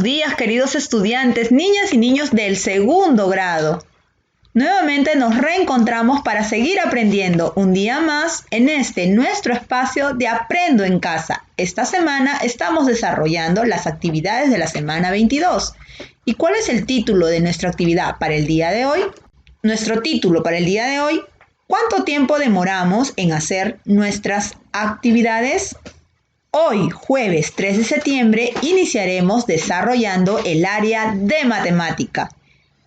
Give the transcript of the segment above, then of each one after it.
buenos días, queridos estudiantes, niñas y niños del segundo grado. Nuevamente nos reencontramos para seguir aprendiendo un día más en nuestro espacio de Aprendo en Casa. Esta semana estamos desarrollando las actividades de la semana 22. ¿Y cuál es el título de nuestra actividad para el día de hoy? Nuestro título para el día de hoy, ¿cuánto tiempo demoramos en hacer nuestras actividades? Hoy, jueves 3 de septiembre, iniciaremos desarrollando el área de matemática.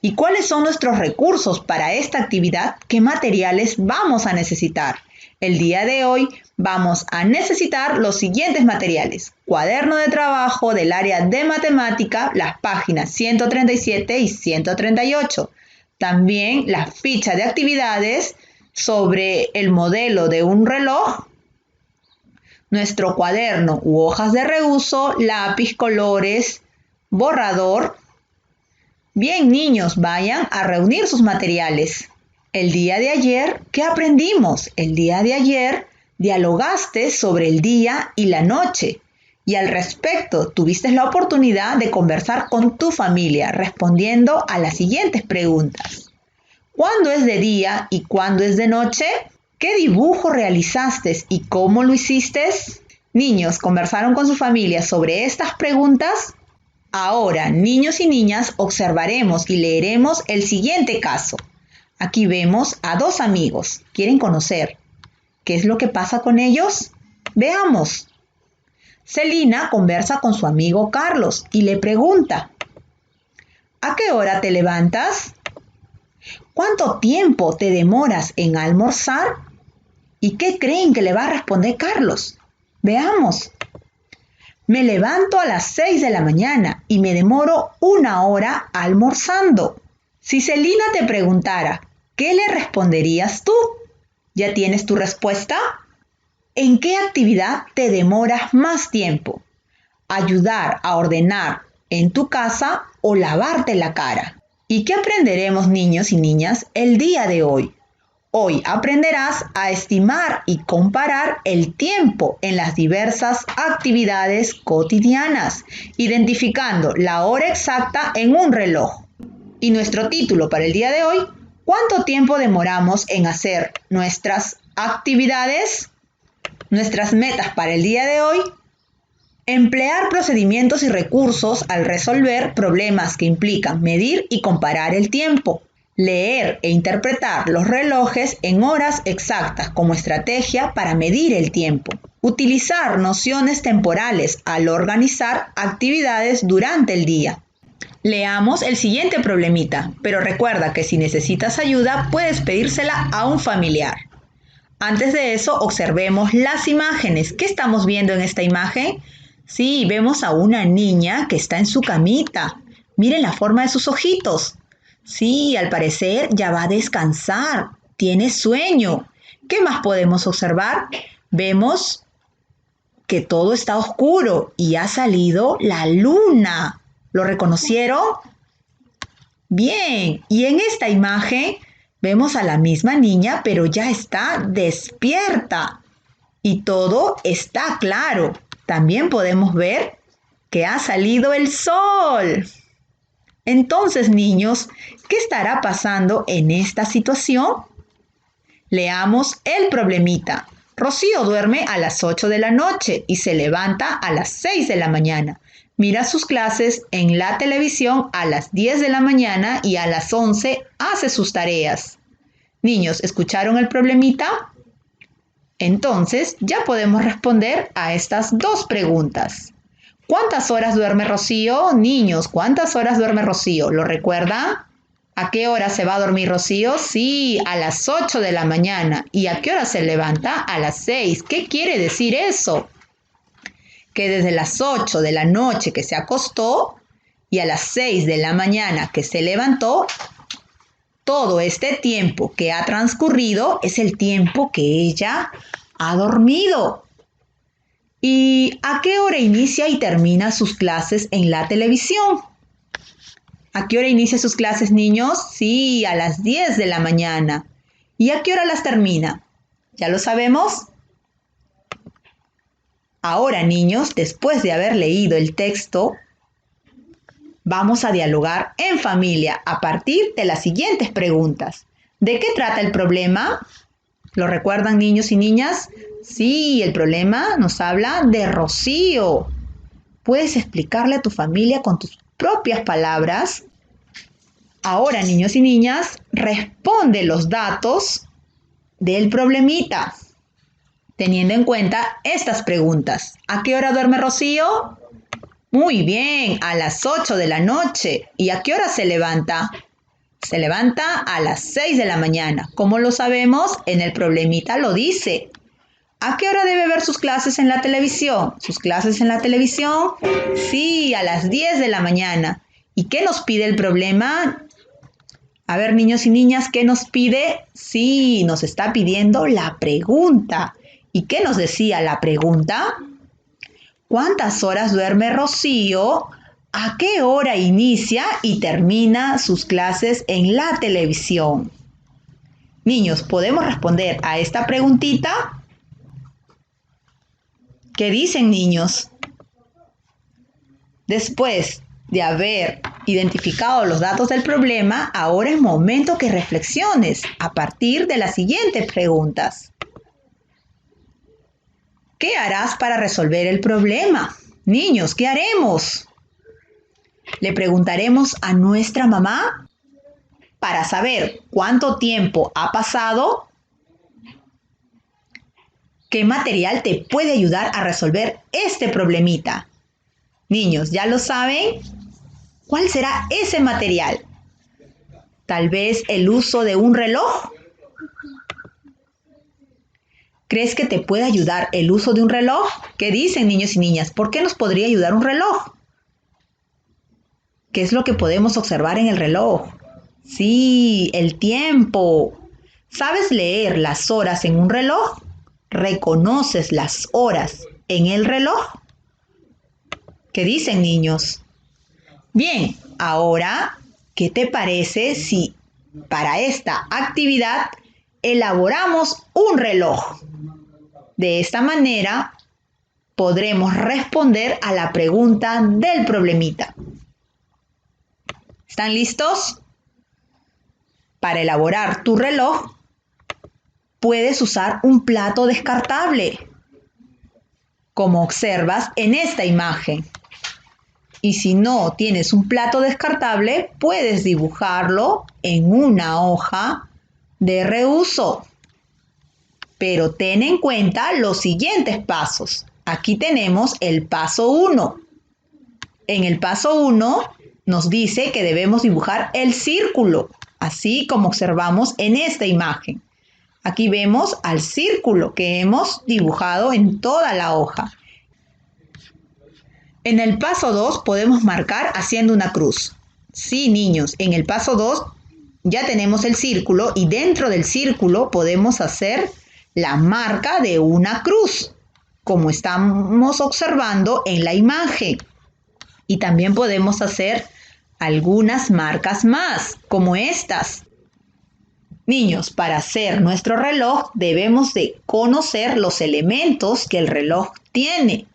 ¿Y cuáles son nuestros recursos para esta actividad? ¿Qué materiales vamos a necesitar? El día de hoy vamos a necesitar los siguientes materiales. Cuaderno de trabajo del área de matemática, las páginas 137 y 138. También la ficha de actividades sobre el modelo de un reloj, nuestro cuaderno u hojas de reuso, lápiz, colores, borrador. Bien, niños, vayan a reunir sus materiales. El día de ayer, ¿qué aprendimos? El día de ayer dialogaste sobre el día y la noche. Y al respecto, tuviste la oportunidad de conversar con tu familia respondiendo a las siguientes preguntas. ¿Cuándo es de día y cuándo es de noche? ¿Qué dibujo realizaste y cómo lo hiciste? Niños, ¿conversaron con su familia sobre estas preguntas? Ahora, niños y niñas, observaremos y leeremos el siguiente caso. Aquí vemos a dos amigos. ¿Quieren conocer qué es lo que pasa con ellos? Veamos. Celina conversa con su amigo Carlos y le pregunta: ¿a qué hora te levantas? ¿Cuánto tiempo te demoras en almorzar? ¿Y qué creen que le va a responder Carlos? Veamos. Me levanto a las 6 de la mañana y me demoro 1 hora almorzando. Si Celina te preguntara, ¿qué le responderías tú? ¿Ya tienes tu respuesta? ¿En qué actividad te demoras más tiempo? ¿Ayudar a ordenar en tu casa o lavarte la cara? ¿Y qué aprenderemos, niños y niñas, el día de hoy? Hoy aprenderás a estimar y comparar el tiempo en las diversas actividades cotidianas, identificando la hora exacta en un reloj. Y nuestro título para el día de hoy, ¿cuánto tiempo demoramos en hacer nuestras actividades? Nuestras metas para el día de hoy: emplear procedimientos y recursos al resolver problemas que implican medir y comparar el tiempo. Leer e interpretar los relojes en horas exactas como estrategia para medir el tiempo. Utilizar nociones temporales al organizar actividades durante el día. Leamos el siguiente problemita, pero recuerda que si necesitas ayuda puedes pedírsela a un familiar. Antes de eso, observemos las imágenes. ¿Qué estamos viendo en esta imagen? Sí, vemos a una niña que está en su camita. Miren la forma de sus ojitos. Sí, al parecer ya va a descansar. Tiene sueño. ¿Qué más podemos observar? Vemos que todo está oscuro y ha salido la luna. ¿Lo reconocieron? Bien, y en esta imagen vemos a la misma niña, pero ya está despierta y todo está claro. También podemos ver que ha salido el sol. Entonces, niños, ¿qué estará pasando en esta situación? Leamos el problemita. Rocío duerme a las 8 de la noche y se levanta a las 6 de la mañana. Mira sus clases en la televisión a las 10 de la mañana y a las 11 hace sus tareas. Niños, ¿escucharon el problemita? Entonces, ya podemos responder a estas dos preguntas. ¿Cuántas horas duerme Rocío? Niños, ¿cuántas horas duerme Rocío? ¿Lo recuerda? ¿A qué hora se va a dormir Rocío? Sí, a las 8 de la mañana. ¿Y a qué hora se levanta? A las 6. ¿Qué quiere decir eso? Que desde las 8 de la noche que se acostó y a las 6 de la mañana que se levantó, todo este tiempo que ha transcurrido es el tiempo que ella ha dormido. ¿Y a qué hora inicia y termina sus clases en la televisión? ¿A qué hora inicia sus clases, niños? Sí, a las 10 de la mañana. ¿Y a qué hora las termina? ¿Ya lo sabemos? Ahora, niños, después de haber leído el texto, Vamos a dialogar en familia a partir de las siguientes preguntas. ¿De qué trata el problema? ¿Lo recuerdan, niños y niñas? Sí, el problema nos habla de Rocío. ¿Puedes explicarle a tu familia con tus propias palabras? Ahora, niños y niñas, responde los datos del problemita, teniendo en cuenta estas preguntas. ¿A qué hora duerme Rocío? Muy bien, a las 8 de la noche. ¿Y a qué hora se levanta? Se levanta a las 6 de la mañana. ¿Cómo lo sabemos? En el problemita lo dice. ¿A qué hora debe ver sus clases en la televisión? ¿Sus clases en la televisión? Sí, a las 10 de la mañana. ¿Y qué nos pide el problema? A ver, niños y niñas, ¿qué nos pide? Sí, nos está pidiendo la pregunta. ¿Y qué nos decía la pregunta? ¿Cuántas horas duerme Rocío? ¿A qué hora inicia y termina sus clases en la televisión? Niños, ¿podemos responder a esta preguntita? ¿Qué dicen, niños? Después de haber identificado los datos del problema, ahora es momento que reflexiones a partir de las siguientes preguntas. ¿Qué harás para resolver el problema? Niños, ¿qué haremos? Le preguntaremos a nuestra mamá para saber cuánto tiempo ha pasado. ¿Qué material te puede ayudar a resolver este problemita? Niños, ¿ya lo saben? ¿Cuál será ese material? ¿Tal vez el uso de un reloj? ¿Crees que te puede ayudar el uso de un reloj? ¿Qué dicen, niños y niñas? ¿Por qué nos podría ayudar un reloj? ¿Qué es lo que podemos observar en el reloj? Sí, el tiempo. ¿Sabes leer las horas en un reloj? ¿Reconoces las horas en el reloj? ¿Qué dicen, niños? Bien, ahora, ¿qué te parece si para esta actividad elaboramos un reloj? De esta manera podremos responder a la pregunta del problemita. ¿Están listos? Para elaborar tu reloj, puedes usar un plato descartable, como observas en esta imagen. Y si no tienes un plato descartable, puedes dibujarlo en una hoja de reuso. Pero ten en cuenta los siguientes pasos. Aquí tenemos el paso 1. En el paso 1 nos dice que debemos dibujar el círculo, así como observamos en esta imagen. Aquí vemos al círculo que hemos dibujado en toda la hoja. En el paso 2 podemos marcar haciendo una cruz. Sí, niños, en el paso 2 ya tenemos el círculo y dentro del círculo podemos hacer la marca de una cruz, como estamos observando en la imagen. Y también podemos hacer algunas marcas más, como estas. Niños, para hacer nuestro reloj debemos de conocer los elementos que el reloj tiene.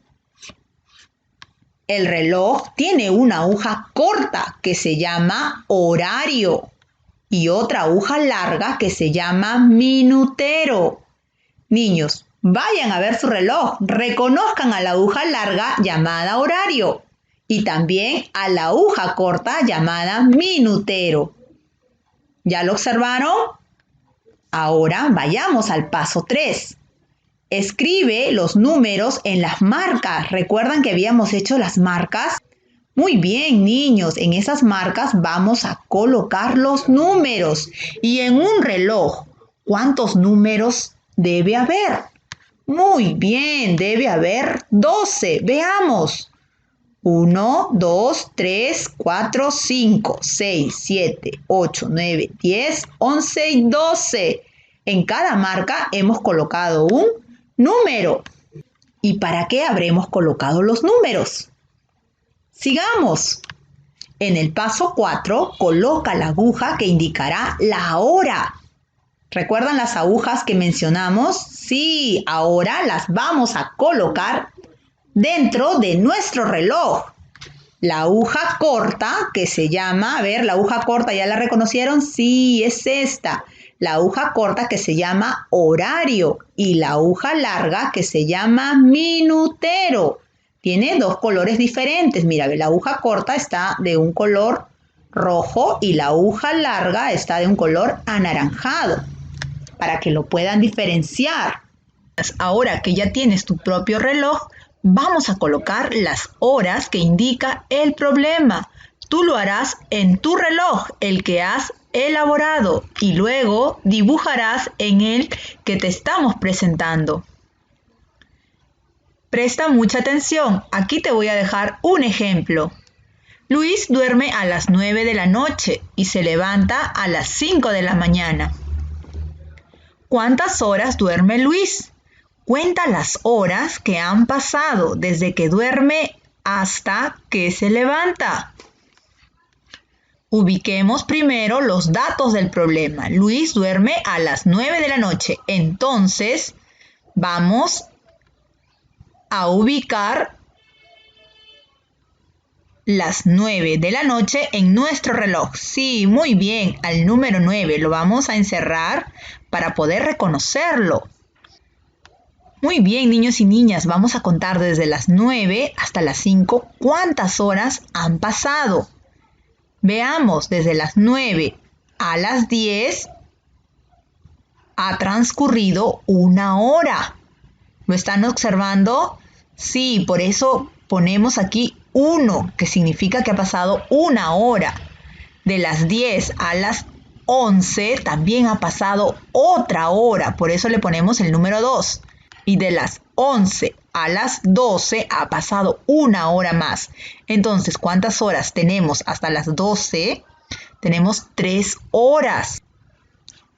El reloj tiene una aguja corta que se llama horario y otra aguja larga que se llama minutero. Niños, vayan a ver su reloj, reconozcan a la aguja larga llamada horario y también a la aguja corta llamada minutero. ¿Ya lo observaron? Ahora vayamos al paso 3. Escribe los números en las marcas. ¿Recuerdan que habíamos hecho las marcas? Muy bien, niños, en esas marcas vamos a colocar los números. Y en un reloj, ¿cuántos números debe haber? Muy bien, debe haber 12. Veamos. 1, 2, 3, 4, 5, 6, 7, 8, 9, 10, 11 y 12. En cada marca hemos colocado un número. ¿Y para qué habremos colocado los números? Sigamos. En el paso 4, coloca la aguja que indicará la hora. ¿Recuerdan las agujas que mencionamos? Sí, ahora las vamos a colocar dentro de nuestro reloj. La aguja corta que se llama, a ver, la aguja corta, ¿ya la reconocieron? Sí, es esta. La aguja corta que se llama horario y la aguja larga que se llama minutero. Tiene dos colores diferentes. Mira, la aguja corta está de un color rojo y la aguja larga está de un color anaranjado, para que lo puedan diferenciar. Ahora que ya tienes tu propio reloj, vamos a colocar las horas que indica el problema. Tú lo harás en tu reloj, el que has elaborado, y luego dibujarás en el que te estamos presentando. Presta mucha atención, aquí te voy a dejar un ejemplo. Luis duerme a las 9 de la noche y se levanta a las 5 de la mañana. ¿Cuántas horas duerme Luis? Cuenta las horas que han pasado desde que duerme hasta que se levanta. Ubiquemos primero los datos del problema. Luis duerme a las 9 de la noche. Entonces, vamos a ubicar las 9 de la noche en nuestro reloj. Sí, muy bien, al número 9 lo vamos a encerrar para poder reconocerlo. Muy bien, niños y niñas, vamos a contar desde las 9 hasta las 5 cuántas horas han pasado. Veamos, desde las 9 a las 10 ha transcurrido 1 hora. ¿Lo están observando? Sí, por eso ponemos aquí 1, que significa que ha pasado 1 hora. De las 10 a las 11 también ha pasado otra hora, por eso le ponemos el número 2. Y de las 11 a las 12 ha pasado 1 hora más. Entonces, ¿cuántas horas tenemos hasta las 12? Tenemos 3 horas.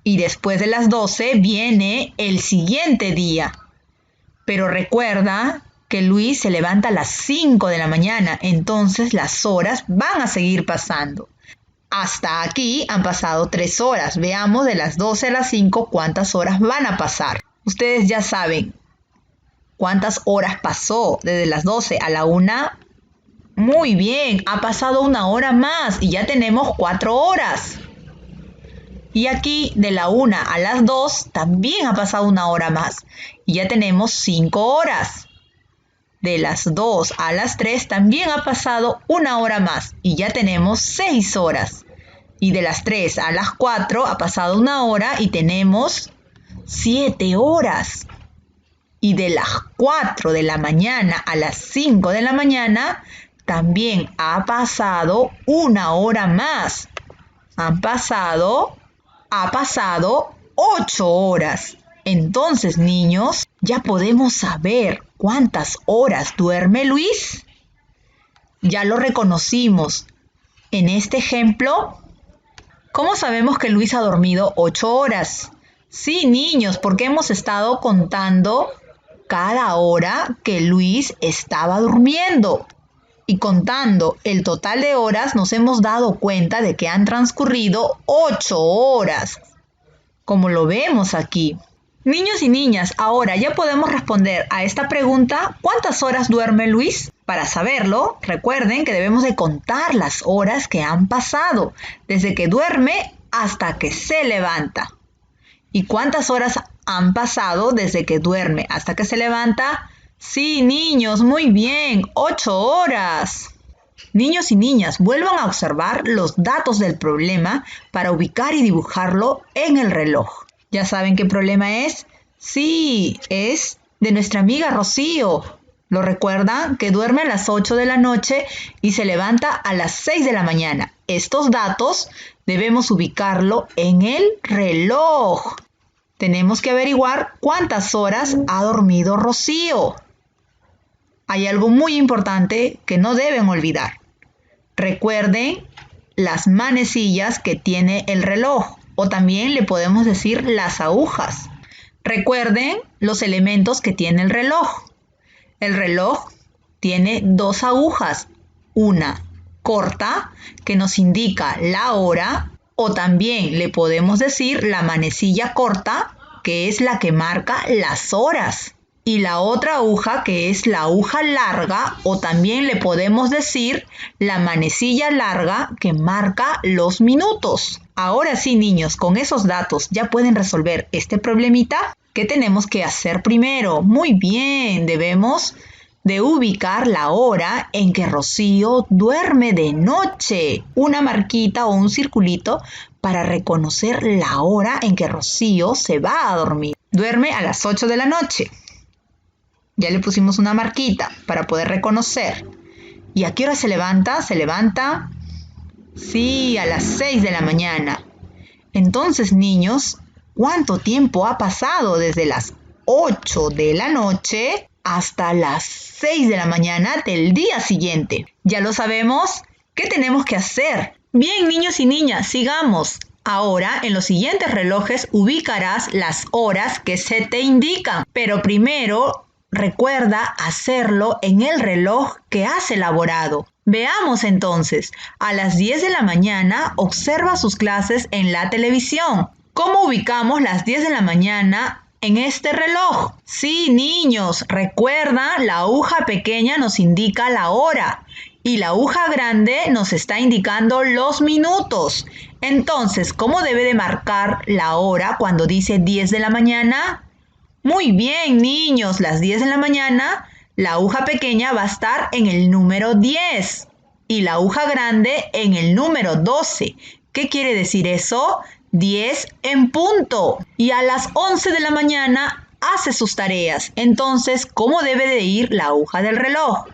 Y después de las 12 viene el siguiente día. Pero recuerda que Luis se levanta a las 5 de la mañana, entonces las horas van a seguir pasando. Hasta aquí han pasado 3 horas. Veamos de las 12 a las 5 cuántas horas van a pasar. Ustedes ya saben cuántas horas pasó desde las 12 a la 1. Muy bien, ha pasado 1 hora más y ya tenemos 4 horas. Y aquí de la 1 a las 2 también ha pasado 1 hora más y ya tenemos 5 horas. De las 2 a las 3 también ha pasado 1 hora más y ya tenemos 6 horas. Y de las 3 a las 4 ha pasado 1 hora y tenemos 7 horas. Y de las 4 de la mañana a las 5 de la mañana también ha pasado 1 hora más. Ha pasado 8 horas. Entonces, niños, ya podemos saber cuántas horas duerme Luis. Ya lo reconocimos en este ejemplo. ¿Cómo sabemos que Luis ha dormido 8 horas? Sí, niños, porque hemos estado contando cada hora que Luis estaba durmiendo. Y contando el total de horas nos hemos dado cuenta de que han transcurrido 8 horas, como lo vemos aquí. Niños y niñas, ahora ya podemos responder a esta pregunta: ¿cuántas horas duerme Luis? Para saberlo, recuerden que debemos de contar las horas que han pasado, desde que duerme hasta que se levanta. ¿Y cuántas horas han pasado desde que duerme hasta que se levanta? Sí, niños, muy bien, 8 horas. Niños y niñas, vuelvan a observar los datos del problema para ubicar y dibujarlo en el reloj. ¿Ya saben qué problema es? Sí, es de nuestra amiga Rocío. ¿Lo recuerdan? Que duerme a las 8 de la noche y se levanta a las 6 de la mañana. Estos datos debemos ubicarlo en el reloj. Tenemos que averiguar cuántas horas ha dormido Rocío. Hay algo muy importante que no deben olvidar. Recuerden las manecillas que tiene el reloj, o también le podemos decir las agujas. Recuerden los elementos que tiene el reloj. El reloj tiene 2 agujas, una corta que nos indica la hora, o también le podemos decir la manecilla corta, que es la que marca las horas. y la otra aguja que es la aguja larga o también le podemos decir la manecilla larga que marca los minutos. Ahora sí, niños, con esos datos ya pueden resolver este problemita. ¿Qué tenemos que hacer primero? Muy bien, debemos de ubicar la hora en que Rocío duerme de noche. Una marquita o un circulito para reconocer la hora en que Rocío se va a dormir. Duerme a las 8 de la noche. Ya le pusimos una marquita para poder reconocer. ¿Y a qué hora se levanta? Se levanta, sí, a las 6 de la mañana. Entonces, niños, ¿cuánto tiempo ha pasado desde las 8 de la noche hasta las 6 de la mañana del día siguiente? ¿Ya lo sabemos? ¿Qué tenemos que hacer? Bien, niños y niñas, sigamos. Ahora, en los siguientes relojes ubicarás las horas que se te indican, pero primero recuerda hacerlo en el reloj que has elaborado. Veamos entonces, a las 10 de la mañana observa sus clases en la televisión. ¿Cómo ubicamos las 10 de la mañana en este reloj? Sí, niños, recuerda, la aguja pequeña nos indica la hora y la aguja grande nos está indicando los minutos. Entonces, ¿cómo debe de marcar la hora cuando dice 10 de la mañana? Muy bien, niños, las 10 de la mañana, la aguja pequeña va a estar en el número 10 y la aguja grande en el número 12. ¿Qué quiere decir eso? 10 en punto. Y a las 11 de la mañana hace sus tareas. Entonces, ¿cómo debe de ir la aguja del reloj?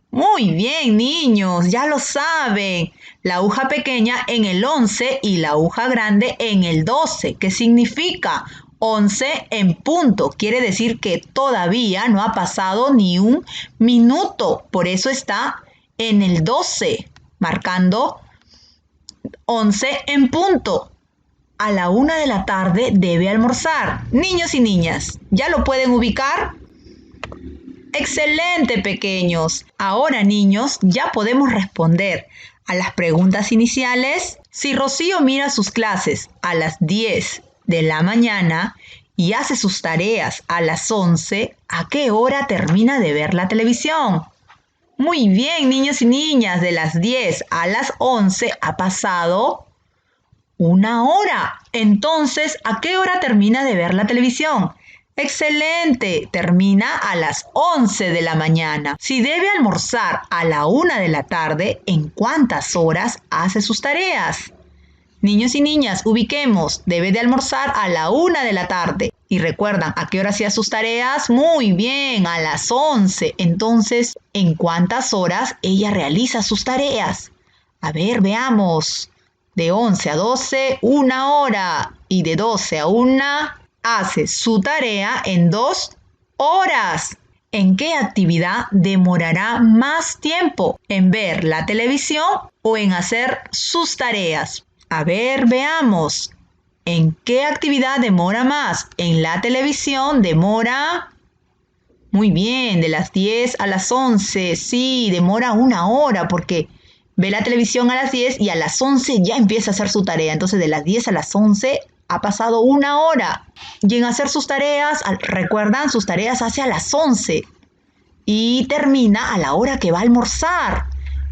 Muy bien, niños, ya lo saben. La aguja pequeña en el 11 y la aguja grande en el 12. ¿Qué significa? 11 en punto. Quiere decir que todavía no ha pasado ni un minuto. Por eso está en el 12, marcando 11 en punto. A la 1 de la tarde debe almorzar. Niños y niñas, ¿ya lo pueden ubicar? ¡Excelente, pequeños! Ahora, niños, ya podemos responder a las preguntas iniciales. Si Rocío mira sus clases a las 10 de la mañana y hace sus tareas a las 11, ¿a qué hora termina de ver la televisión? Muy bien, niños y niñas, de las 10 a las 11 ha pasado 1 hora. Entonces, ¿a qué hora termina de ver la televisión? ¡Excelente! Termina a las 11 de la mañana. Si debe almorzar a la 1 de la tarde, ¿en cuántas horas hace sus tareas? Niños y niñas, ubiquemos. Debe de almorzar a la 1 de la tarde. ¿Y recuerdan a qué hora hacía sus tareas? Muy bien, a las 11. Entonces, ¿en cuántas horas ella realiza sus tareas? A ver, veamos. De 11 a 12, 1 hora. Y de 12 a 1, hace su tarea en 2 horas. ¿En qué actividad demorará más tiempo? ¿En ver la televisión o en hacer sus tareas? A ver, veamos. ¿En qué actividad demora más? En la televisión demora... Muy bien, de las 10 a las 11. Sí, demora 1 hora porque ve la televisión a las 10 y a las 11 ya empieza a hacer su tarea. Entonces, de las 10 a las 11 ha pasado 1 hora. Y en hacer sus tareas, recuerdan, sus tareas hace a las 11 y termina a la hora que va a almorzar.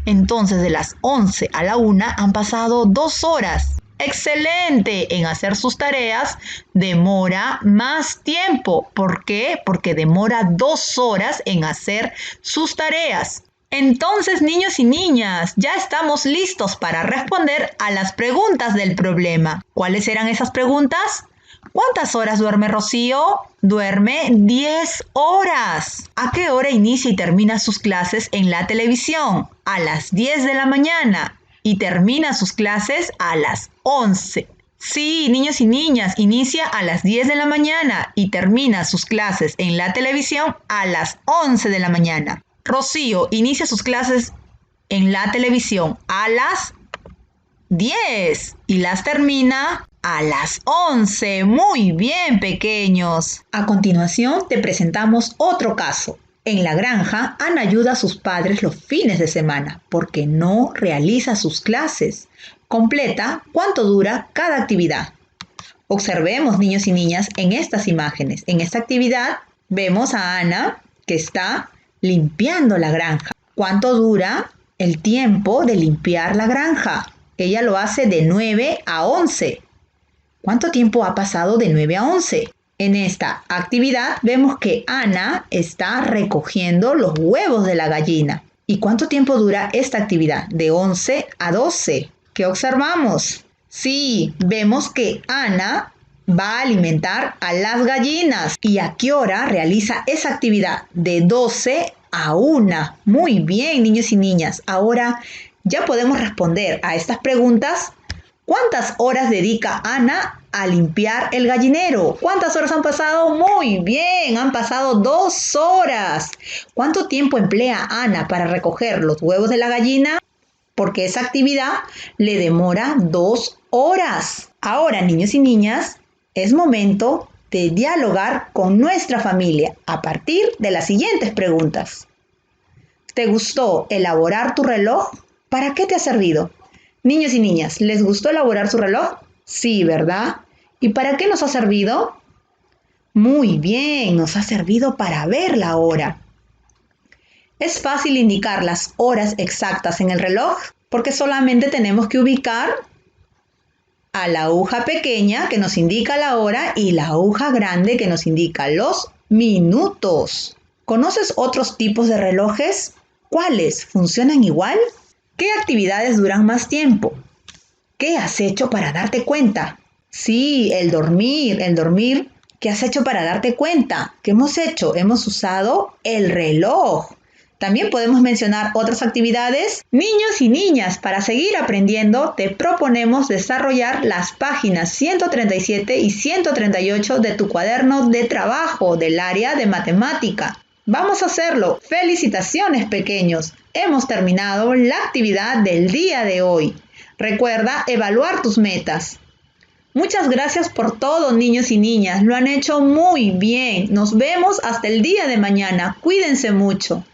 Entonces, de las 11 a la 1 han pasado 2 horas. ¡Excelente! En hacer sus tareas demora más tiempo. ¿Por qué? Porque demora 2 horas en hacer sus tareas. Entonces, niños y niñas, ya estamos listos para responder a las preguntas del problema. ¿Cuáles eran esas preguntas? ¿Cuántas horas duerme Rocío? Duerme 10 horas. ¿A qué hora inicia y termina sus clases en la televisión? A las 10 de la mañana. Y termina sus clases a las 11. Sí, niños y niñas, inicia a las 10 de la mañana y termina sus clases en la televisión a las 11 de la mañana. Rocío inicia sus clases en la televisión a las 10 y las termina a las 11. Muy bien, pequeños. A continuación te presentamos otro caso. En la granja, Ana ayuda a sus padres los fines de semana porque no realiza sus clases. Completa cuánto dura cada actividad. Observemos, niños y niñas, en estas imágenes. En esta actividad Vemos a Ana que está limpiando la granja. ¿Cuánto dura el tiempo de limpiar la granja? Ella lo hace de 9 a 11. ¿Cuánto tiempo ha pasado de 9 a 11? En esta actividad vemos que Ana está recogiendo los huevos de la gallina. ¿Y cuánto tiempo dura esta actividad? De 11 a 12. ¿Qué observamos? Sí, vemos que Ana va a alimentar a las gallinas. ¿Y a qué hora realiza esa actividad? De 12 a 1. Muy bien, niños y niñas. Ahora ya podemos responder a estas preguntas. ¿Cuántas horas dedica Ana a limpiar el gallinero? ¿Cuántas horas han pasado? Muy bien, han pasado 2 horas. ¿Cuánto tiempo emplea Ana para recoger los huevos de la gallina? Porque esa actividad le demora 2 horas. Ahora, niños y niñas, es momento de dialogar con nuestra familia a partir de las siguientes preguntas. ¿Te gustó elaborar tu reloj? ¿Para qué te ha servido? Niños y niñas, ¿les gustó elaborar su reloj? Sí, ¿verdad? ¿Y para qué nos ha servido? Muy bien, nos ha servido para ver la hora. Es fácil indicar las horas exactas en el reloj porque solamente tenemos que ubicar a la aguja pequeña que nos indica la hora y la aguja grande que nos indica los minutos. ¿Conoces otros tipos de relojes? ¿Cuáles? ¿Funcionan igual? ¿Qué actividades duran más tiempo? ¿Qué has hecho para darte cuenta? Sí, el dormir. ¿Qué has hecho para darte cuenta? ¿Qué hemos hecho? Hemos usado el reloj. También podemos mencionar otras actividades. Niños y niñas, para seguir aprendiendo, te proponemos desarrollar las páginas 137 y 138 de tu cuaderno de trabajo del área de matemática. Vamos a hacerlo. Felicitaciones, pequeños. Hemos terminado la actividad del día de hoy. Recuerda evaluar tus metas. Muchas gracias por todo, niños y niñas. Lo han hecho muy bien. Nos vemos hasta el día de mañana. Cuídense mucho.